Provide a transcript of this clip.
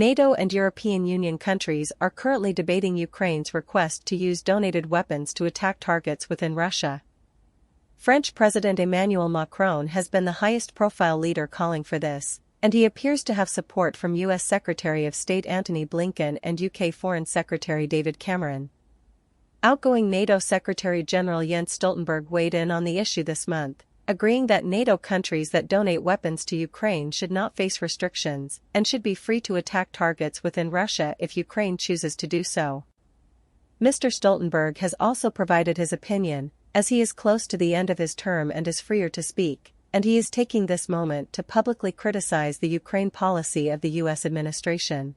NATO and European Union countries are currently debating Ukraine's request to use donated weapons to attack targets within Russia. French President Emmanuel Macron has been the highest-profile leader calling for this, and he appears to have support from U.S. Secretary of State Antony Blinken and UK Foreign Secretary David Cameron. Outgoing NATO Secretary General Jens Stoltenberg weighed in on the issue this month, agreeing that NATO countries that donate weapons to Ukraine should not face restrictions and should be free to attack targets within Russia if Ukraine chooses to do so. Mr. Stoltenberg has also provided his opinion, as he is close to the end of his term and is freer to speak, and he is taking this moment to publicly criticize the Ukraine policy of the U.S. administration.